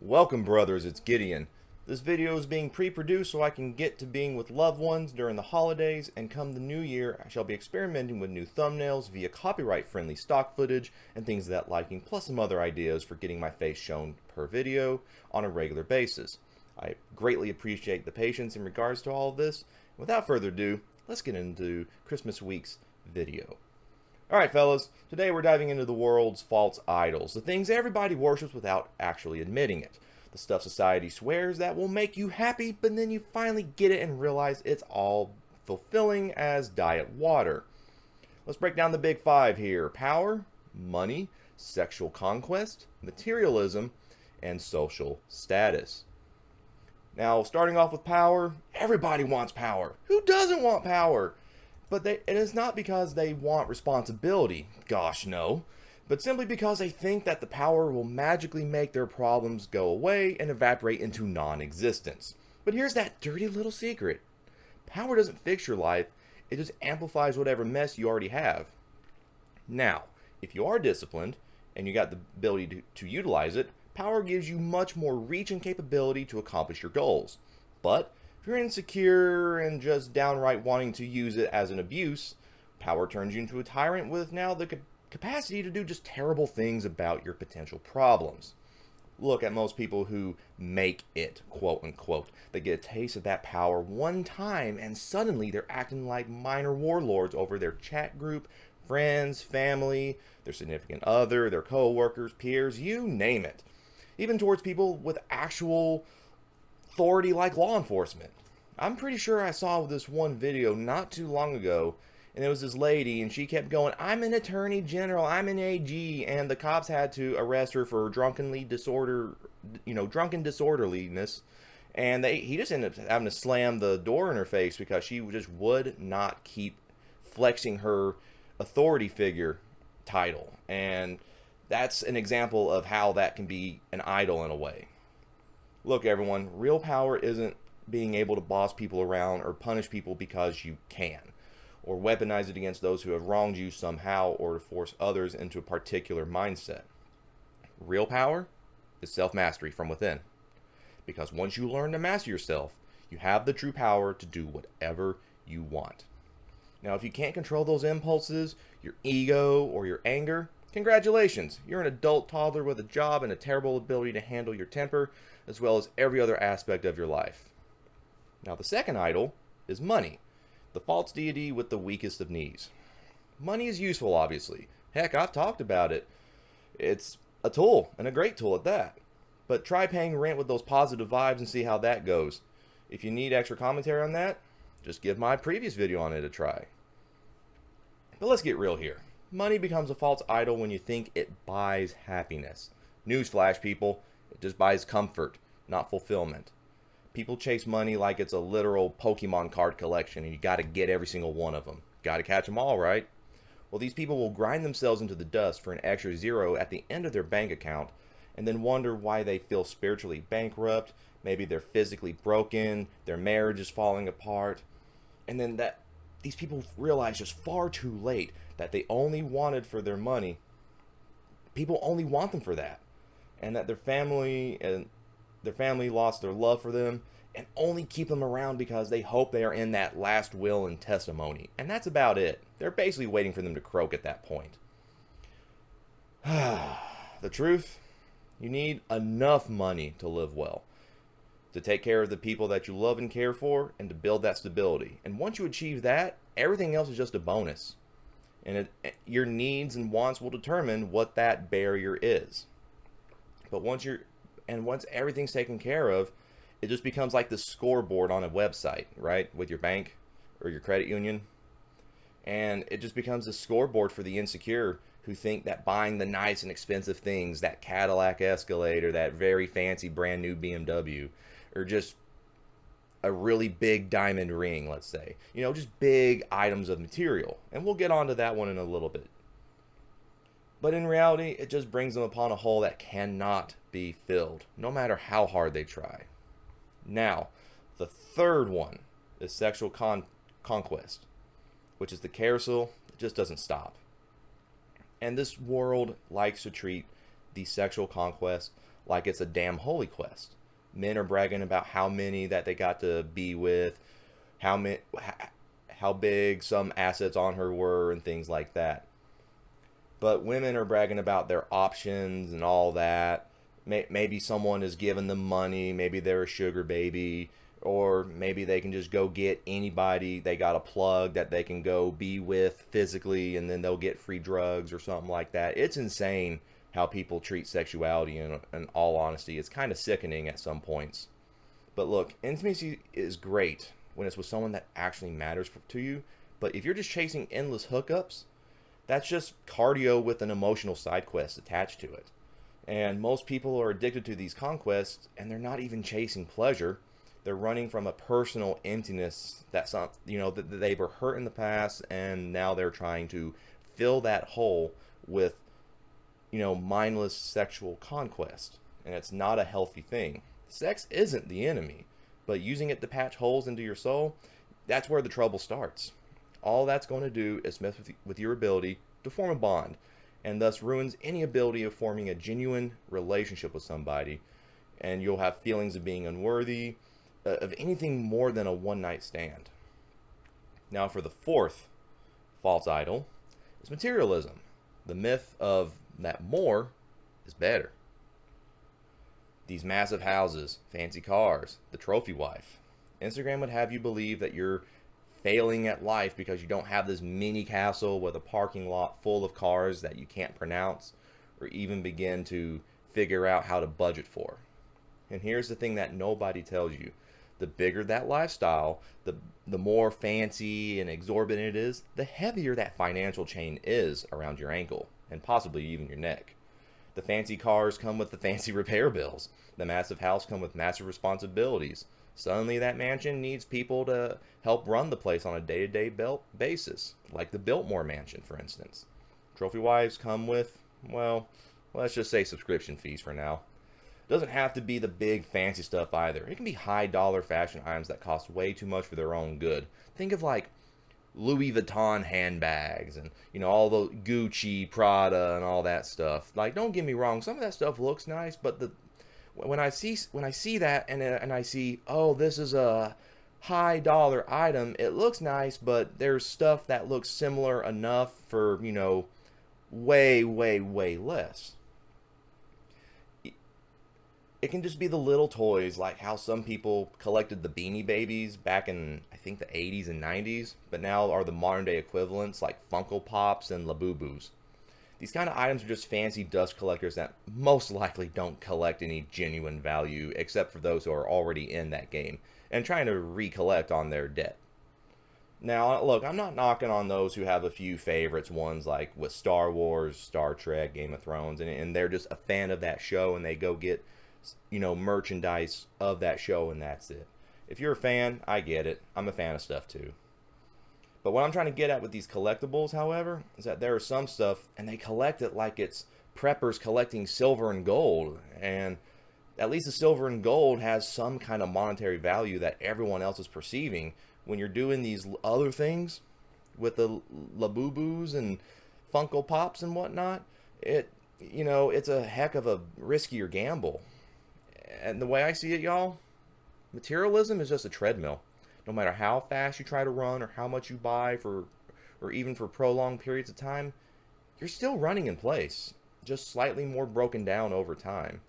Welcome brothers, it's Gideon. This video is being pre-produced so I can get to being with loved ones during the holidays, and come the new year I shall be experimenting with new thumbnails via copyright friendly stock footage and things of that liking, plus some other ideas for getting my face shown per video on a regular basis. I greatly appreciate the patience in regards to all of this. Without further ado, let's get into Christmas week's video. Alright fellas, today we're diving into the world's false idols, the things everybody worships without actually admitting it. The stuff society swears that will make you happy, but then you finally get it and realize it's all fulfilling as diet water. Let's break down the big five here: power, money, sexual conquest, materialism, and social status. Now, starting off with power, everybody wants power. Who doesn't want power? But it is not because they want responsibility, gosh no, but simply because they think that the power will magically make their problems go away and evaporate into non-existence. But here's that dirty little secret. Power doesn't fix your life, it just amplifies whatever mess you already have. Now, if you are disciplined, and you got the ability to utilize it, power gives you much more reach and capability to accomplish your goals. But if you're insecure and just downright wanting to use it as an abuse, power turns you into a tyrant with now the capacity to do just terrible things about your potential problems. Look at most people who make it, quote unquote. They get a taste of that power one time and suddenly they're acting like minor warlords over their chat group, friends, family, their significant other, their co-workers, peers, you name it. Even towards people with actual authority like law enforcement. I'm pretty sure I saw this one video not too long ago, and it was this lady and she kept going, "I'm an attorney general, I'm an AG," and the cops had to arrest her for drunken disorderliness, and he just ended up having to slam the door in her face because she just would not keep flexing her authority figure title. And that's an example of how that can be an idol in a way. Look everyone, real power isn't being able to boss people around or punish people because you can, or weaponize it against those who have wronged you somehow, or to force others into a particular mindset. Real power is self-mastery from within. Because once you learn to master yourself, you have the true power to do whatever you want. Now, if you can't control those impulses, your ego, or your anger, congratulations, you're an adult toddler with a job and a terrible ability to handle your temper, as well as every other aspect of your life. Now, the second idol is money, the false deity with the weakest of knees. Money is useful, obviously. Heck, I've talked about it. It's a tool, and a great tool at that. But try paying rent with those positive vibes and see how that goes. If you need extra commentary on that, just give my previous video on it a try. But let's get real here. Money becomes a false idol when you think it buys happiness. Newsflash, people, it just buys comfort, not fulfillment. People chase money like it's a literal Pokemon card collection and you gotta get every single one of them. Gotta catch them all, right? Well, these people will grind themselves into the dust for an extra zero at the end of their bank account and then wonder why they feel spiritually bankrupt. Maybe they're physically broken, their marriage is falling apart, and then these people realize just far too late that they only wanted for their money. People only want them for that, and that their family lost their love for them and only keep them around because they hope they are in that last will and testimony. And that's about it. They're basically waiting for them to croak at that point. The truth, you need enough money to live well, to take care of the people that you love and care for, and to build that stability. And once you achieve that, everything else is just a bonus. And your needs and wants will determine what that barrier is. But once everything's taken care of, it just becomes like the scoreboard on a website, right? With your bank or your credit union. And it just becomes a scoreboard for the insecure who think that buying the nice and expensive things, that Cadillac Escalade or that very fancy brand new BMW, or just a really big diamond ring, let's say. You know, just big items of material. And we'll get onto that one in a little bit. But in reality, it just brings them upon a hole that cannot be filled, no matter how hard they try. Now, the third one is sexual conquest, which is the carousel that just doesn't stop. And this world likes to treat the sexual conquest like it's a damn holy quest. Men are bragging about how many that they got to be with, how big some assets on her were, and things like that. But women are bragging about their options and all that. Maybe someone is giving them money. Maybe they're a sugar baby. Or maybe they can just go get anybody. They got a plug that they can go be with physically, and then they'll get free drugs or something like that. It's insane how people treat sexuality, in all honesty. It's kind of sickening at some points. But look, intimacy is great when it's with someone that actually matters to you. But if you're just chasing endless hookups, that's just cardio with an emotional side quest attached to it. And most people are addicted to these conquests, and they're not even chasing pleasure. They're running from a personal emptiness that that they were hurt in the past, and now they're trying to fill that hole with, mindless sexual conquest. And it's not a healthy thing. Sex isn't the enemy, but using it to patch holes into your soul, that's where the trouble starts. All that's going to do is mess with your ability to form a bond, and thus ruins any ability of forming a genuine relationship with somebody. And you'll have feelings of being unworthy of anything more than a one-night stand. Now, for the fourth false idol is materialism, the myth of that more is better. These massive houses, fancy cars, the trophy wife. Instagram would have you believe that you're failing at life because you don't have this mini castle with a parking lot full of cars that you can't pronounce or even begin to figure out how to budget for. And here's the thing that nobody tells you. The bigger that lifestyle, the more fancy and exorbitant it is, the heavier that financial chain is around your ankle and possibly even your neck. The fancy cars come with the fancy repair bills. The massive house come with massive responsibilities. Suddenly that mansion needs people to help run the place on a day-to-day basis, like the Biltmore mansion, for instance. Trophy wives come with, well, let's just say subscription fees for now. It doesn't have to be the big fancy stuff either. It can be high-dollar fashion items that cost way too much for their own good. Think of like Louis Vuitton handbags and all the Gucci, Prada, and all that stuff. Like, don't get me wrong, some of that stuff looks nice, but when I see that and I see, oh, this is a high dollar item, it looks nice, but there's stuff that looks similar enough for way less. It can just be the little toys, like how some people collected the Beanie Babies back in, I think, the 80s and 90s, but now are the modern day equivalents like Funko Pops and Labubus. These kind of items are just fancy dust collectors that most likely don't collect any genuine value, except for those who are already in that game and trying to recollect on their debt. Now, look, I'm not knocking on those who have a few favorites, ones like with Star Wars, Star Trek, Game of Thrones, and they're just a fan of that show and they go get merchandise of that show, and that's it. If you're a fan, I get it. I'm a fan of stuff too. But what I'm trying to get at with these collectibles, however, is that there are some stuff, and they collect it like it's preppers collecting silver and gold. And at least the silver and gold has some kind of monetary value that everyone else is perceiving. When you're doing these other things with the Labubus and Funko Pops and whatnot, it's a heck of a riskier gamble. And the way I see it, y'all, materialism is just a treadmill. No matter how fast you try to run or how much you buy or even for prolonged periods of time, you're still running in place, just slightly more broken down over time.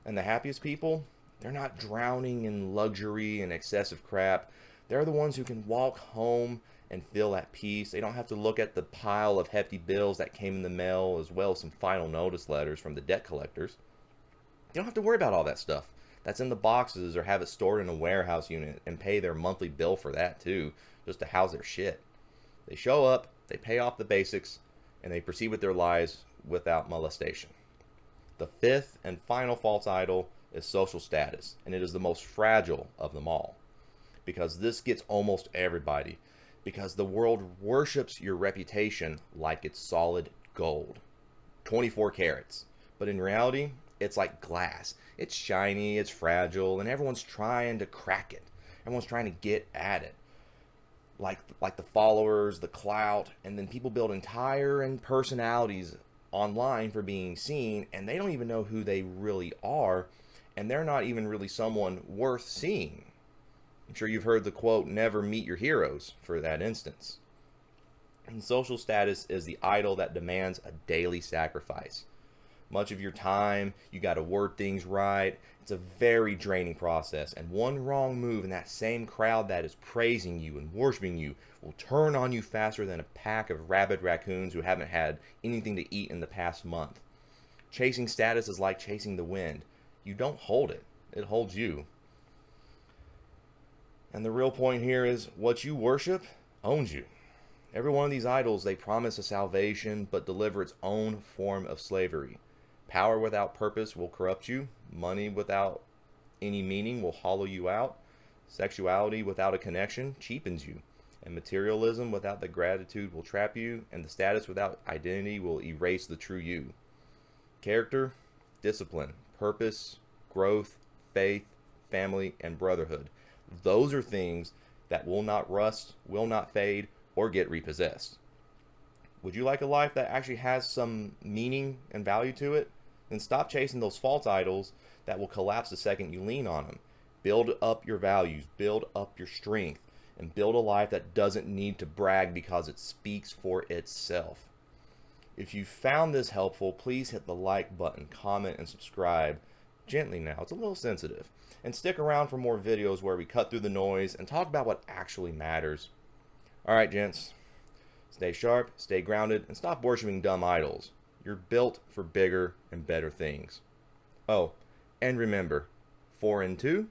And the happiest people, they're not drowning in luxury and excessive crap. They're the ones who can walk home and feel at peace. They don't have to look at the pile of hefty bills that came in the mail, as well as some final notice letters from the debt collectors. They don't have to worry about all that stuff that's in the boxes or have it stored in a warehouse unit and pay their monthly bill for that too, just to house their shit. They show up, they pay off the basics, and they proceed with their lives without molestation. The fifth and final false idol is social status, and it is the most fragile of them all, because this gets almost everybody, because the world worships your reputation like it's solid gold, 24 carats. But in reality, it's like glass. It's shiny, it's fragile, and everyone's trying to crack it. Everyone's trying to get at it. Like the followers, the clout, and then people build entire personalities online for being seen, and they don't even know who they really are, and they're not even really someone worth seeing. I'm sure you've heard the quote, never meet your heroes, for that instance. And social status is the idol that demands a daily sacrifice. Much of your time, you got to word things right. It's a very draining process, and one wrong move in that same crowd that is praising you and worshiping you will turn on you faster than a pack of rabid raccoons who haven't had anything to eat in the past month. Chasing status is like chasing the wind. You don't hold it, it holds you. And the real point here is what you worship owns you. Every one of these idols, they promise a salvation but deliver its own form of slavery. Power without purpose will corrupt you. Money without any meaning will hollow you out. Sexuality without a connection cheapens you. And materialism without the gratitude will trap you. And the status without identity will erase the true you. Character, discipline, purpose, growth, faith, family, and brotherhood. Those are things that will not rust, will not fade, or get repossessed. Would you like a life that actually has some meaning and value to it? Then stop chasing those false idols that will collapse the second you lean on them. Build up your values, build up your strength, and build a life that doesn't need to brag because it speaks for itself. If you found this helpful, please hit the like button, comment, and subscribe. Gently now, it's a little sensitive. And stick around for more videos where we cut through the noise and talk about what actually matters. Alright, gents. Stay sharp, stay grounded, and stop worshiping dumb idols. You're built for bigger and better things. Oh, and remember, 4 and 2,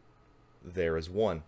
there is 1.